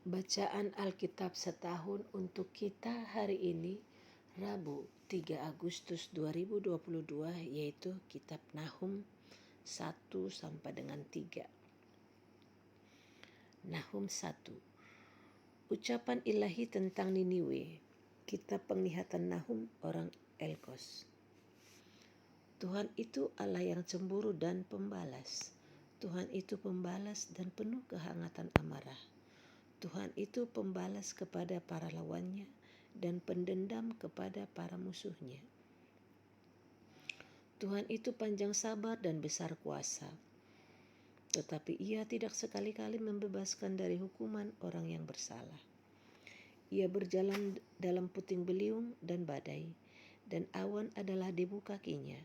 Bacaan Alkitab setahun untuk kita hari ini, Rabu 3 Agustus 2022, yaitu Kitab Nahum 1 sampai dengan 3. Nahum 1. Ucapan ilahi tentang Niniwe. Kitab Penglihatan Nahum orang Elkos. Tuhan itu Allah yang cemburu dan pembalas. Tuhan itu pembalas dan penuh kehangatan amarah. Tuhan itu pembalas kepada para lawannya dan pendendam kepada para musuhnya. Tuhan itu panjang sabar dan besar kuasa, tetapi Ia tidak sekali-kali membebaskan dari hukuman orang yang bersalah. Ia berjalan dalam puting beliung dan badai, dan awan adalah debu kakinya.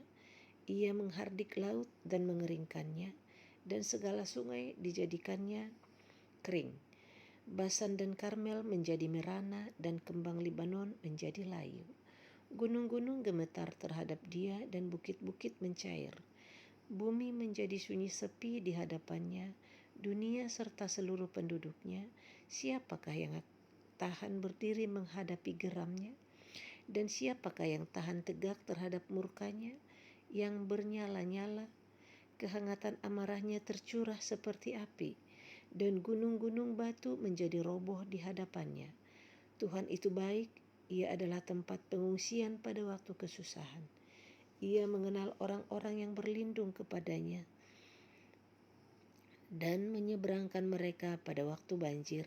Ia menghardik laut dan mengeringkannya, dan segala sungai dijadikannya kering. Basan dan Karmel menjadi merana dan kembang Libanon menjadi layu. Gunung-gunung gemetar terhadap Dia dan bukit-bukit mencair. Bumi menjadi sunyi sepi di hadapannya, dunia serta seluruh penduduknya. Siapakah yang tahan berdiri menghadapi geramnya? Dan siapakah yang tahan tegak terhadap murkanya yang bernyala-nyala? Kehangatan amarahnya tercurah seperti api, dan gunung-gunung batu menjadi roboh di hadapannya. Tuhan itu baik, Ia adalah tempat pengungsian pada waktu kesusahan. Ia mengenal orang-orang yang berlindung kepadanya dan menyeberangkan mereka pada waktu banjir.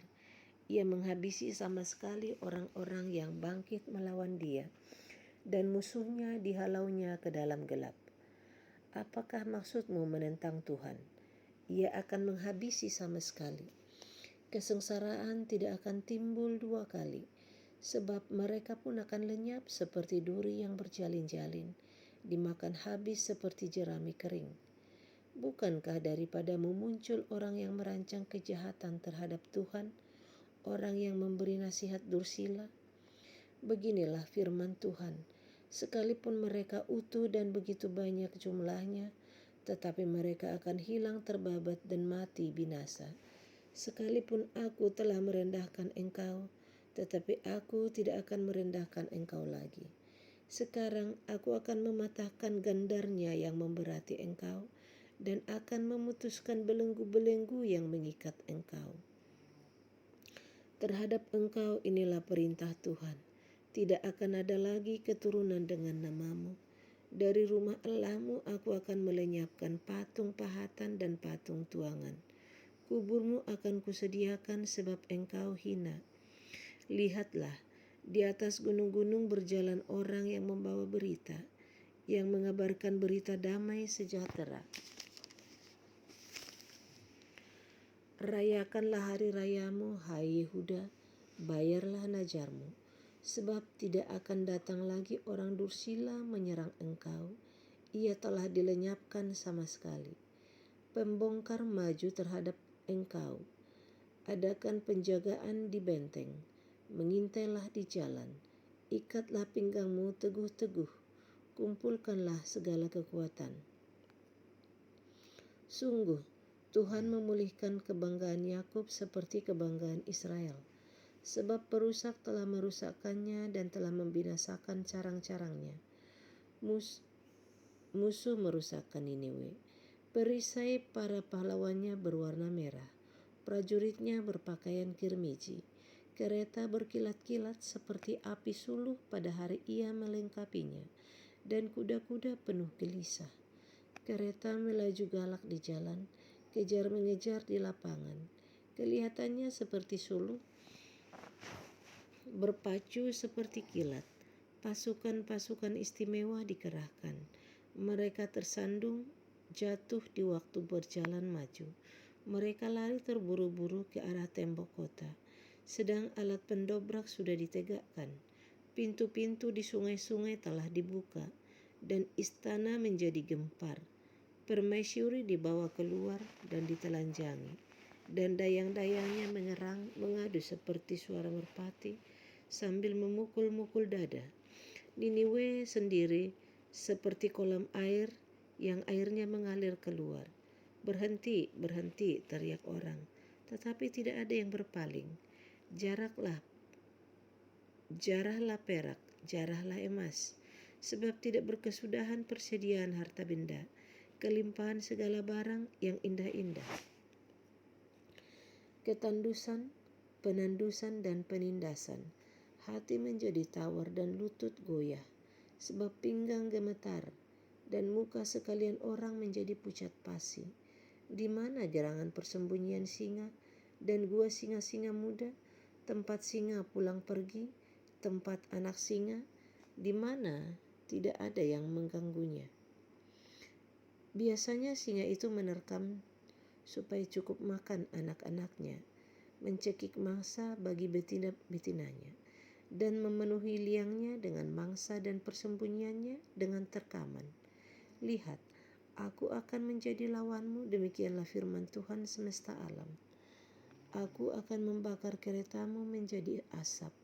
Ia menghabisi sama sekali orang-orang yang bangkit melawan Dia, dan musuhnya dihalaunya ke dalam gelap. Apakah maksudmu menentang Tuhan? Ia akan menghabisi sama sekali. Kesengsaraan tidak akan timbul dua kali, sebab mereka pun akan lenyap seperti duri yang berjalin-jalin, dimakan habis seperti jerami kering. Bukankah daripadamu muncul orang yang merancang kejahatan terhadap Tuhan, orang yang memberi nasihat dursila? Beginilah firman Tuhan, sekalipun mereka utuh dan begitu banyak jumlahnya, tetapi mereka akan hilang terbabat dan mati binasa. Sekalipun aku telah merendahkan engkau, tetapi aku tidak akan merendahkan engkau lagi. Sekarang aku akan mematahkan gandarnya yang memberati engkau, dan akan memutuskan belenggu-belenggu yang mengikat engkau. Terhadap engkau inilah perintah Tuhan, tidak akan ada lagi keturunan dengan namamu. Dari rumah Allahmu aku akan melenyapkan patung pahatan dan patung tuangan. Kuburmu akan kusediakan sebab engkau hina. Lihatlah, di atas gunung-gunung berjalan orang yang membawa berita, yang mengabarkan berita damai sejahtera. Rayakanlah hari rayamu, hai Yehuda, bayarlah najarmu, sebab tidak akan datang lagi orang dursila menyerang engkau. Ia telah dilenyapkan sama sekali. Pembongkar maju terhadap engkau. Adakan penjagaan di benteng, mengintailah di jalan, ikatlah pinggangmu teguh-teguh, kumpulkanlah segala kekuatan. Sungguh, Tuhan memulihkan kebanggaan Yakub seperti kebanggaan Israel, sebab perusak telah merusakkannya dan telah membinasakan carang-carangnya. Musuh merusakkan Niniwe. Perisai para pahlawannya berwarna merah, prajuritnya berpakaian kirmiji. Kereta berkilat-kilat seperti api suluh pada hari ia melengkapinya, dan kuda-kuda penuh gelisah. Kereta melaju galak di jalan, kejar-mengejar di lapangan. Kelihatannya seperti suluh, berpacu seperti kilat. Pasukan-pasukan istimewa dikerahkan. Mereka tersandung, jatuh di waktu berjalan maju. Mereka lari terburu-buru ke arah tembok kota, sedang alat pendobrak sudah ditegakkan. Pintu-pintu di sungai-sungai telah dibuka, dan istana menjadi gempar. Permaisuri dibawa keluar dan ditelanjangi, dan dayang-dayangnya mengerang mengadu seperti suara merpati sambil memukul-mukul dada. Niniwe sendiri seperti kolam air yang airnya mengalir keluar. Berhenti, berhenti, teriak orang, tetapi tidak ada yang berpaling. Jarahlah perak, jarahlah emas, sebab tidak berkesudahan persediaan harta benda, kelimpahan segala barang yang indah-indah. Ketandusan, penandusan, dan penindasan, hati menjadi tawar dan lutut goyah, sebab pinggang gemetar, dan muka sekalian orang menjadi pucat pasi. Di mana gerangan persembunyian singa dan gua singa-singa muda, tempat singa pulang pergi, tempat anak singa, di mana tidak ada yang mengganggunya. Biasanya singa itu menerkam supaya cukup makan anak-anaknya, mencekik mangsa bagi betina-betinanya, dan memenuhi liangnya dengan mangsa dan persembunyiannya dengan terkaman. Lihat, aku akan menjadi lawanmu, demikianlah firman Tuhan semesta alam. Aku akan membakar keretamu menjadi asap,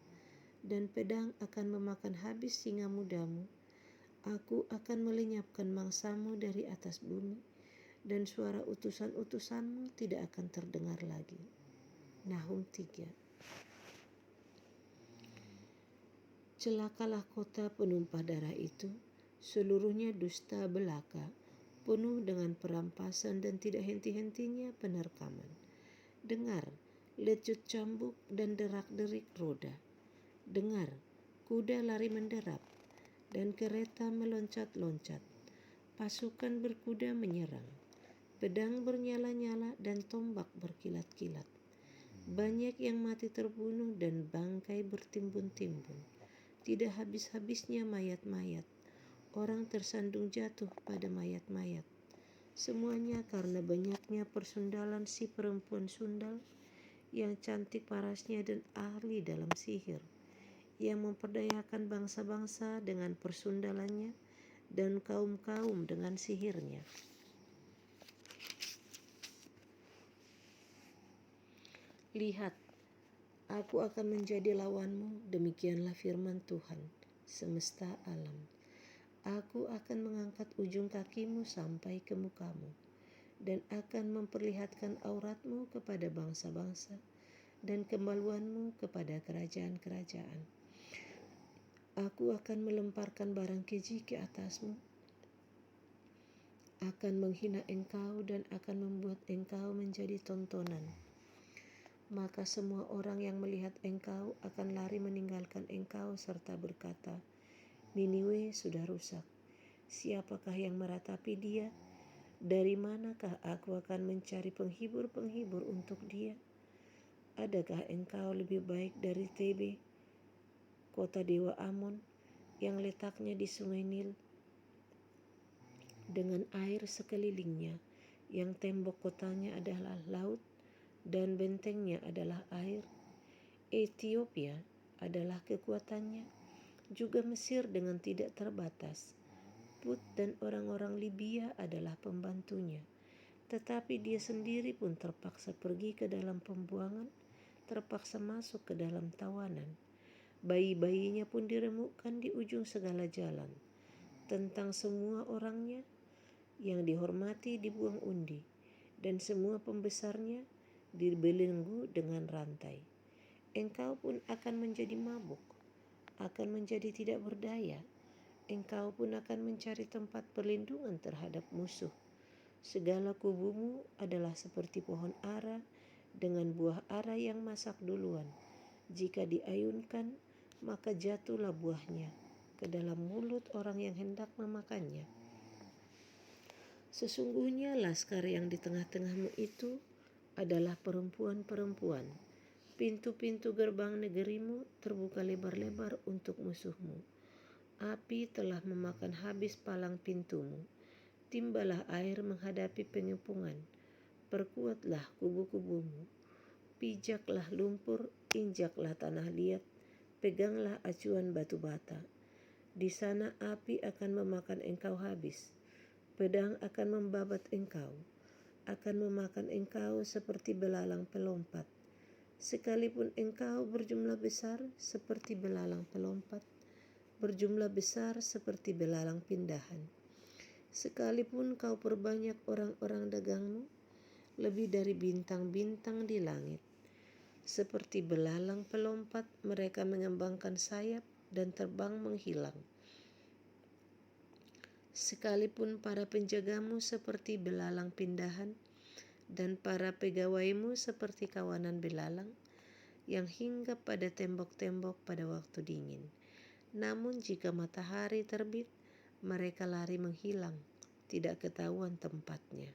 dan pedang akan memakan habis singa mudamu. Aku akan melenyapkan mangsamu dari atas bumi, dan suara utusan-utusanmu tidak akan terdengar lagi. Nahum 3. Celakalah kota penumpah darah itu, seluruhnya dusta belaka, penuh dengan perampasan dan tidak henti-hentinya penerkaman. Dengar, lecut cambuk dan derak-derik roda. Dengar, kuda lari menderap, dan kereta meloncat-loncat. Pasukan berkuda menyerang, pedang bernyala-nyala dan tombak berkilat-kilat. Banyak yang mati terbunuh dan bangkai bertimbun-timbun. Tidak habis-habisnya mayat-mayat. Orang tersandung jatuh pada mayat-mayat. Semuanya karena banyaknya persundalan si perempuan sundal yang cantik parasnya dan ahli dalam sihir, yang memperdayakan bangsa-bangsa dengan persundalannya dan kaum-kaum dengan sihirnya. Lihat, aku akan menjadi lawanmu, demikianlah firman Tuhan semesta alam. Aku akan mengangkat ujung kakimu sampai ke mukamu, dan akan memperlihatkan auratmu kepada bangsa-bangsa, dan kemaluanmu kepada kerajaan-kerajaan. Aku akan melemparkan barang keji ke atasmu, akan menghina engkau dan akan membuat engkau menjadi tontonan. Maka semua orang yang melihat engkau akan lari meninggalkan engkau serta berkata, Niniwe sudah rusak. Siapakah yang meratapi dia? Dari manakah aku akan mencari penghibur-penghibur untuk dia? Adakah engkau lebih baik dari Tebe, kota dewa Amon, yang letaknya di sungai Nil, dengan air sekelilingnya, yang tembok kotanya adalah laut, dan bentengnya adalah air? Ethiopia adalah kekuatannya, juga Mesir dengan tidak terbatas. Put dan orang-orang Libya adalah pembantunya. Tetapi dia sendiri pun terpaksa pergi ke dalam pembuangan, terpaksa masuk ke dalam tawanan. Bayi-bayinya pun diremukkan di ujung segala jalan. Tentang semua orangnya yang dihormati dibuang undi, dan semua pembesarnya dibelenggu dengan rantai. Engkau pun akan menjadi mabuk, akan menjadi tidak berdaya. Engkau pun akan mencari tempat perlindungan terhadap musuh. Segala kubumu adalah seperti pohon ara dengan buah ara yang masak duluan. Jika diayunkan, maka jatuhlah buahnya ke dalam mulut orang yang hendak memakannya. Sesungguhnya laskar yang di tengah-tengahmu itu adalah perempuan-perempuan. Pintu-pintu gerbang negerimu terbuka lebar-lebar untuk musuhmu. Api telah memakan habis palang pintumu. Timbalah air menghadapi pengepungan. Perkuatlah kubu-kubumu. Pijaklah lumpur, injaklah tanah liat, peganglah acuan batu bata. Di sana api akan memakan engkau habis. Pedang akan membabat engkau, akan memakan engkau seperti belalang pelompat. Sekalipun engkau berjumlah besar seperti belalang pelompat, berjumlah besar seperti belalang pindahan. Sekalipun kau perbanyak orang-orang dagangmu, lebih dari bintang-bintang di langit. Seperti belalang pelompat, mereka mengembangkan sayap dan terbang menghilang. Sekalipun para penjagamu seperti belalang pindahan, dan para pegawaimu seperti kawanan belalang yang hinggap pada tembok-tembok pada waktu dingin. Namun jika matahari terbit, mereka lari menghilang, tidak ketahuan tempatnya.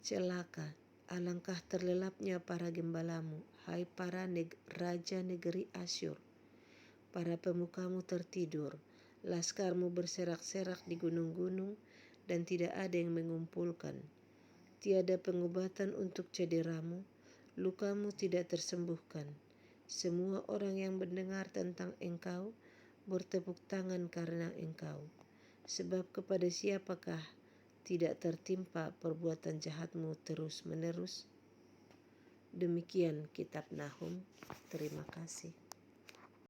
Celaka, alangkah terlelapnya para gembalamu, hai para raja negeri Asyur. Para pemukamu tertidur, laskarmu berserak-serak di gunung-gunung, dan tidak ada yang mengumpulkan. Tiada pengobatan untuk cederamu, lukamu tidak tersembuhkan. Semua orang yang mendengar tentang engkau bertepuk tangan karena engkau. Sebab kepada siapakah tidak tertimpa perbuatan jahatmu terus-menerus? Demikian kitab Nahum. Terima kasih.